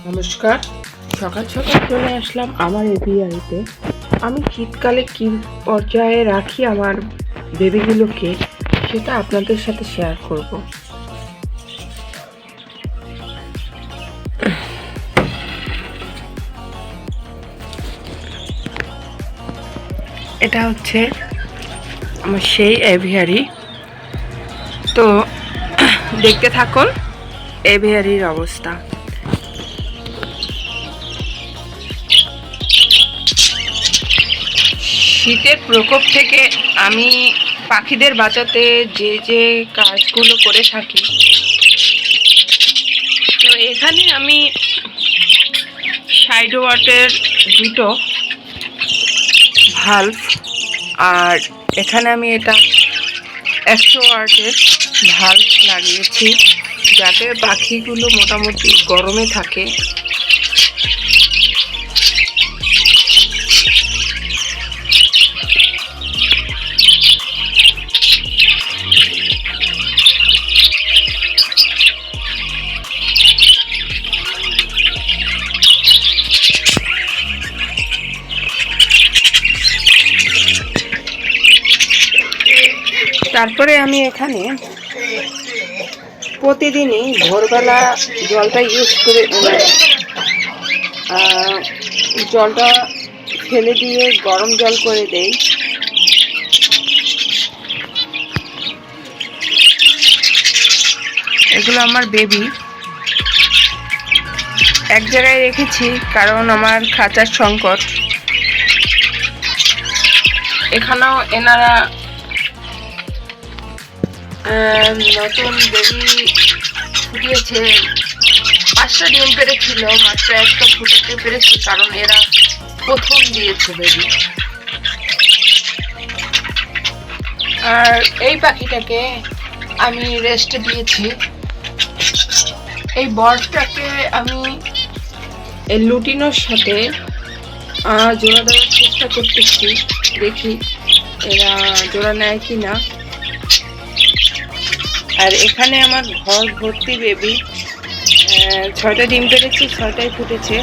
নমস্কার। সকাল সকাল চলে আসলাম আমার এপিআইতে। আমি শীতকালে কি পর্যায়ে রাখি আমার বেবিগুলোকে, সেটা আপনাদের সাথে শেয়ার করব। এটা হচ্ছে আমার সেই এভিয়ারি। তো দেখতে থাকুন এভিয়ারির অবস্থা। শীতের প্রকোপ থেকে আমি পাখিদের বাঁচাতে যে কাজগুলো করে থাকি, তো এখানে আমি সাইড ওয়াটের দুটো ভাল্ব, আর এখানে আমি এটা 100 ওয়াটের ভাল্ব লাগিয়েছি, যাতে পাখিগুলো মোটামুটি গরমে থাকে। তারপরে আমি এখানে প্রতিদিনই ভোরবেলা জলটা ইউজ করে জলটা ফেলে দিয়ে গরম জল করে দেই। এগুলো আমার বেবি, এক জায়গায় রেখেছি কারণ আমার খাঁচার সংকট। এখানেও এনারা নতুন বেবি ফুটিয়েছে, 5টা ডিম পেরেছিল, মাত্র একটা ফুটাতে পেরেছি কারণ এরা প্রথম দিয়েছে বেবি। আর এই পাখিটাকে আমি রেস্টে দিয়েছি। এই বরটাকে আমি এই লুটিনোর সাথে জোড়া দেওয়ার চেষ্টা করতেছি, দেখি এরা জোড়া নেয় কি না। আর এখানে আমার ঘর ভর্তি বেবি, 6টা ডিম পেরেছি, 6টাই ফুটেছে,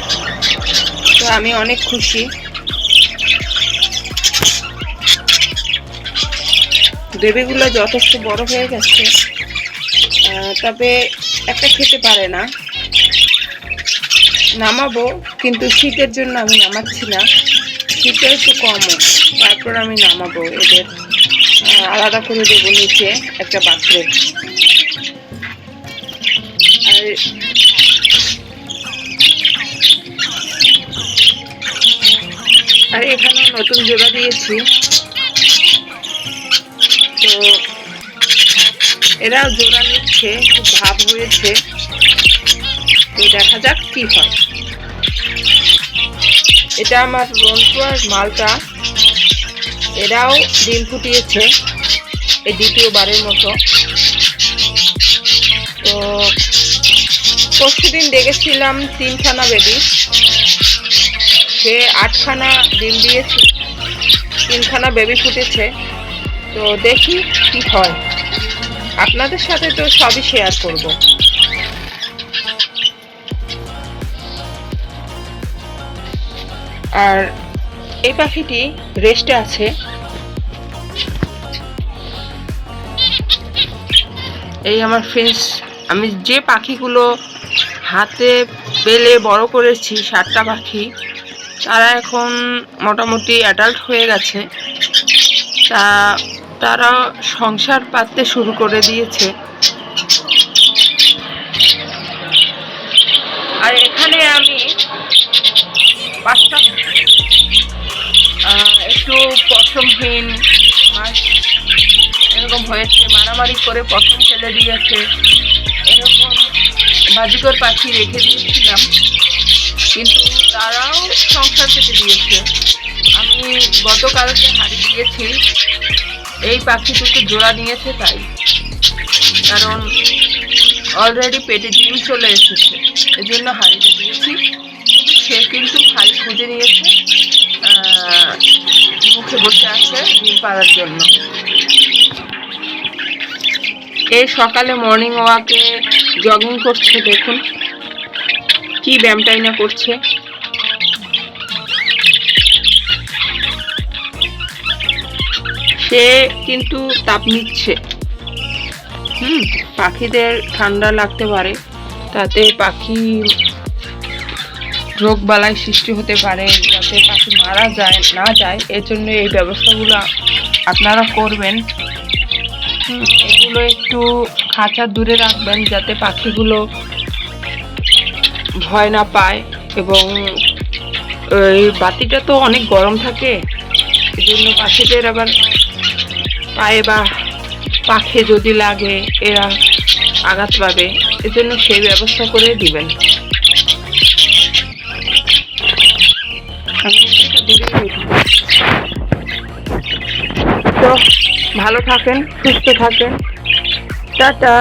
তো আমি অনেক খুশি। বেবিগুলো যথেষ্ট বড় হয়ে গেছে, তবে একটা খেতে পারে না। নামাবো, কিন্তু শীতের জন্য আমি নামাচ্ছি না, শীতটা একটু কমও, তারপর আমি নামাবো। এদের আলাদা করে দেবো নিচে একটা পাত্রে। আর এখানেও নতুন জোড়া দিয়েছি, তো এরাও জোড়া নিচ্ছে, খুব ভাব হয়েছে, তো দেখা যাক কি হয়। এটা আমার রন্টু আর মালটা, এরাও ডিম ফুটিয়েছে এই দ্বিতীয়বারের মতো। তো পরশুদিন দেখেছিলাম 3খানা বেবি, সে 8খানা ডিম দিয়েছে, 3খানা বেবি ফুটেছে। তো দেখি কি হয়, আপনাদের সাথে তো সবই শেয়ার করব। আর এই পাখিটি রেস্টে আছে। এই আমার ফ্রেন্ডস, আমি যে পাখিগুলো হাতে পেলে বড় করেছি 7টা পাখি, তারা এখন মোটামুটি অ্যাডাল্ট হয়ে গেছে, তারা সংসার পাততে শুরু করে দিয়েছে। আর এখানে আমি 5টা একটু পশমহীন মাছ এরকম হয়েছে, মারামারি করে পশম ফেলে দিয়েছে, এরকম বাজিকর পাখি রেখে দিয়েছিলাম, কিন্তু তারাও সংসার পেতে দিয়েছে। আমি গতকালকে হাড়ি দিয়েছি, এই পাখি দুটো জোড়া নিয়েছে তাই, কারণ অলরেডি পেটে ডিম চলে এসেছে, এজন্য হাড়িতে দিয়েছি। সে কিন্তু হাড়ি খুঁজে নিয়েছে, মুখে বসে আছে ডিম পাড়ার জন্য। এই সকালে মর্নিং ওয়াকে জগিং করছে, দেখুন কি ব্যায়ামটাই না করছে। সে কিন্তু তাপ নিচ্ছে। পাখিদের ঠান্ডা লাগতে পারে, তাতে পাখি রোগ বালাই সৃষ্টি হতে পারে, যাতে পাখি মারা না যায়, এর জন্য এই ব্যবস্থাগুলো আপনারা করবেন। এগুলো একটু খাঁচা দূরে রাখবেন, যাতে পাখিগুলো ভয় না পায়। এবং এই বাতিটা তো অনেক গরম থাকে, এই জন্য পাখিদের আবার পায়ে বা পাখে যদি লাগে এরা আঘাত পাবে, এজন্য সেই ব্যবস্থা করে দিবেন। তো ভালো থাকেন, সুস্থ থাকেন, টাটা।